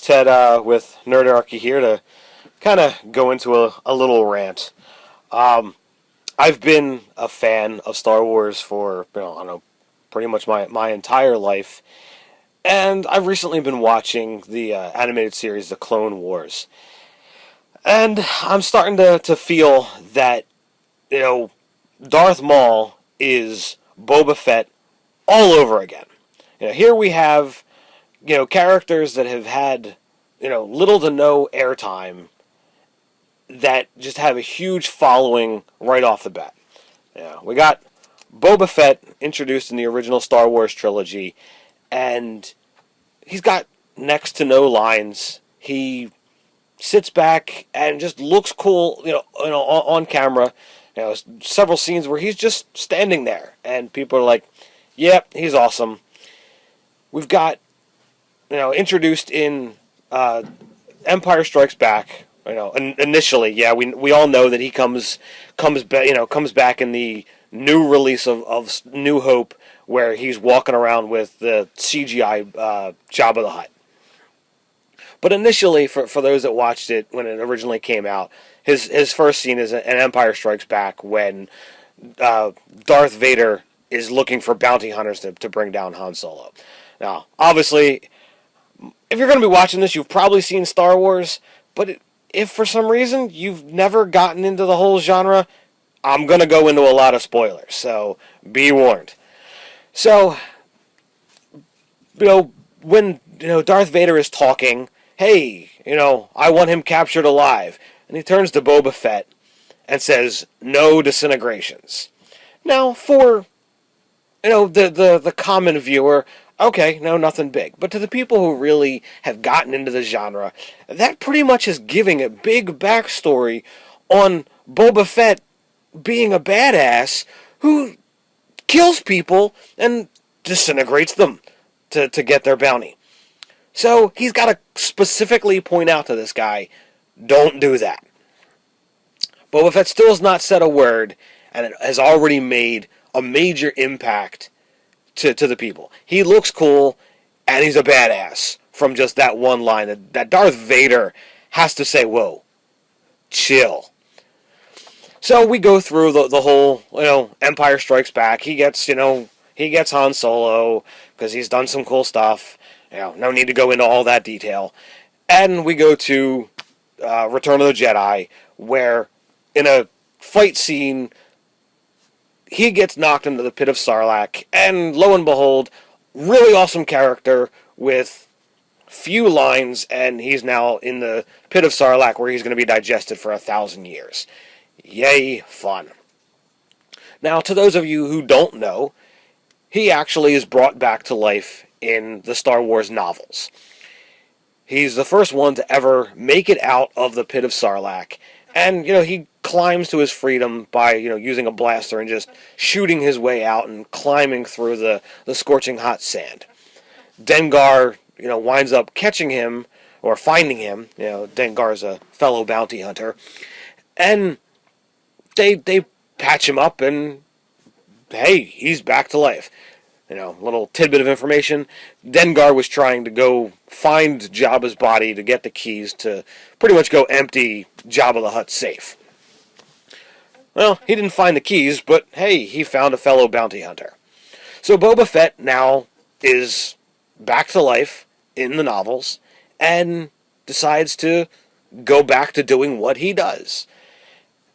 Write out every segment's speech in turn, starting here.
Ted with Nerdarchy here to kind of go into a little rant. I've been a fan of Star Wars for, I don't know, pretty much my entire life. And I've recently been watching the animated series, The Clone Wars. And I'm starting to feel that, Darth Maul is Boba Fett all over again. Here we have, characters that have had, little to no airtime that just have a huge following right off the bat. We got Boba Fett introduced in the original Star Wars trilogy, and he's got next to no lines. He sits back and just looks cool, on camera. Several scenes where he's just standing there, and people are like, "Yep, he's awesome." We've got, introduced in Empire Strikes Back. Initially, yeah, we all know that he comes back in the new release of New Hope, where he's walking around with the CGI Jabba the Hutt. But initially, for those that watched it when it originally came out, his first scene is in Empire Strikes Back when Darth Vader is looking for bounty hunters to bring down Han Solo. Now, obviously, if you're going to be watching this, you've probably seen Star Wars, but if for some reason you've never gotten into the whole genre, I'm going to go into a lot of spoilers, so be warned. So, when, Darth Vader is talking, hey, I want him captured alive, and he turns to Boba Fett and says, no disintegrations. Now, for, the common viewer, okay, no, nothing big. But to the people who really have gotten into the genre, that pretty much is giving a big backstory on Boba Fett being a badass who kills people and disintegrates them to get their bounty. So he's got to specifically point out to this guy, don't do that. Boba Fett still has not said a word, and it has already made a major impact to the people. He looks cool, and he's a badass from just that one line that Darth Vader has to say, whoa, chill. So we go through the whole, Empire Strikes Back. He gets Han Solo because he's done some cool stuff. No need to go into all that detail. And we go to Return of the Jedi, where in a fight scene, he gets knocked into the pit of Sarlacc, and lo and behold, really awesome character with few lines, and he's now in the pit of Sarlacc where he's going to be digested for 1,000 years. Yay, fun. Now, to those of you who don't know, he actually is brought back to life in the Star Wars novels. He's the first one to ever make it out of the pit of Sarlacc, and, he climbs to his freedom by, using a blaster and just shooting his way out and climbing through the scorching hot sand. Dengar, winds up catching him, or finding him. Dengar's a fellow bounty hunter. And they patch him up, and hey, he's back to life. Little tidbit of information. Dengar was trying to go find Jabba's body to get the keys to pretty much go empty Jabba the Hutt's safe. Well, he didn't find the keys, but hey, he found a fellow bounty hunter. So Boba Fett now is back to life in the novels and decides to go back to doing what he does.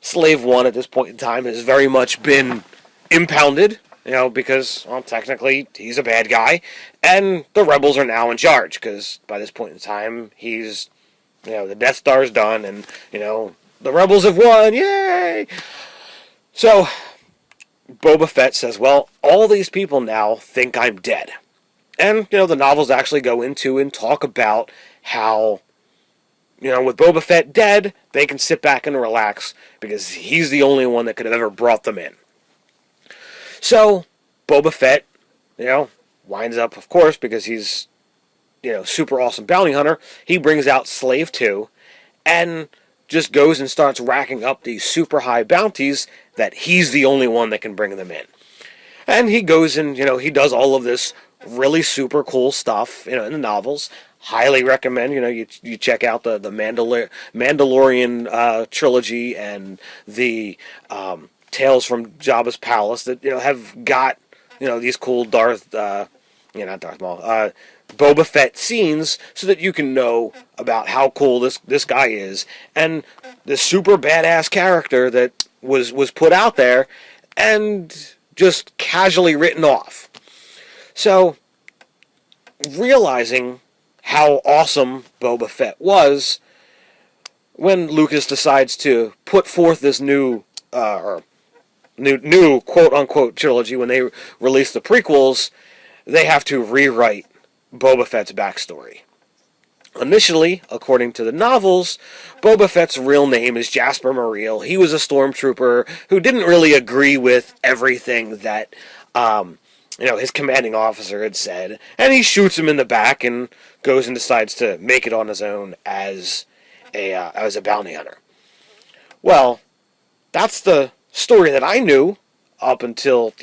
Slave One at this point in time has very much been impounded, because, well, technically he's a bad guy, and the rebels are now in charge, because by this point in time he's, the Death Star's done, and, the rebels have won, yay! So, Boba Fett says, well, all these people now think I'm dead. And, the novels actually go into and talk about how, with Boba Fett dead, they can sit back and relax, because he's the only one that could have ever brought them in. So, Boba Fett, winds up, of course, because he's, super awesome bounty hunter, he brings out Slave 2, and just goes and starts racking up these super high bounties that he's the only one that can bring them in. And he goes and, he does all of this really super cool stuff, in the novels. highly recommend. You check out the Mandalorian trilogy and the Tales from Jabba's Palace that have got these cool not Darth Maul, Boba Fett scenes, so that you can know about how cool this guy is and this super badass character that was put out there and just casually written off. So, realizing how awesome Boba Fett was, when Lucas decides to put forth this new quote-unquote trilogy, when they release the prequels, they have to rewrite Boba Fett's backstory. Initially, according to the novels, Boba Fett's real name is Jasper Muriel. He was a stormtrooper who didn't really agree with everything that his commanding officer had said, and he shoots him in the back and goes and decides to make it on his own as a bounty hunter. Well, that's the story that I knew up until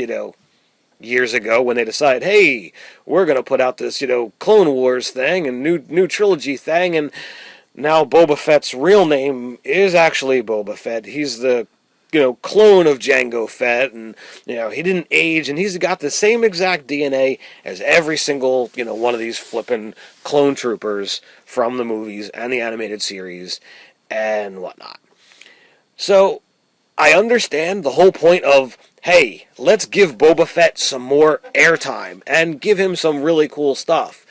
years ago, when they decided, hey, we're going to put out this Clone Wars thing and new trilogy thing, and now Boba Fett's real name is actually Boba Fett. He's the clone of Jango Fett, and he didn't age, and he's got the same exact DNA as every single one of these flippin' clone troopers from the movies and the animated series and whatnot. So I understand the whole point of, hey, let's give Boba Fett some more airtime and give him some really cool stuff.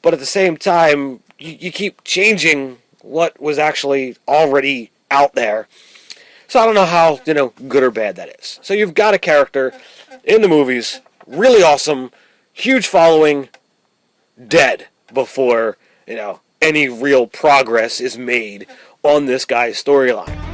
But at the same time, you keep changing what was actually already out there. So I don't know how, good or bad that is. So you've got a character in the movies, really awesome, huge following, dead before, any real progress is made on this guy's storyline.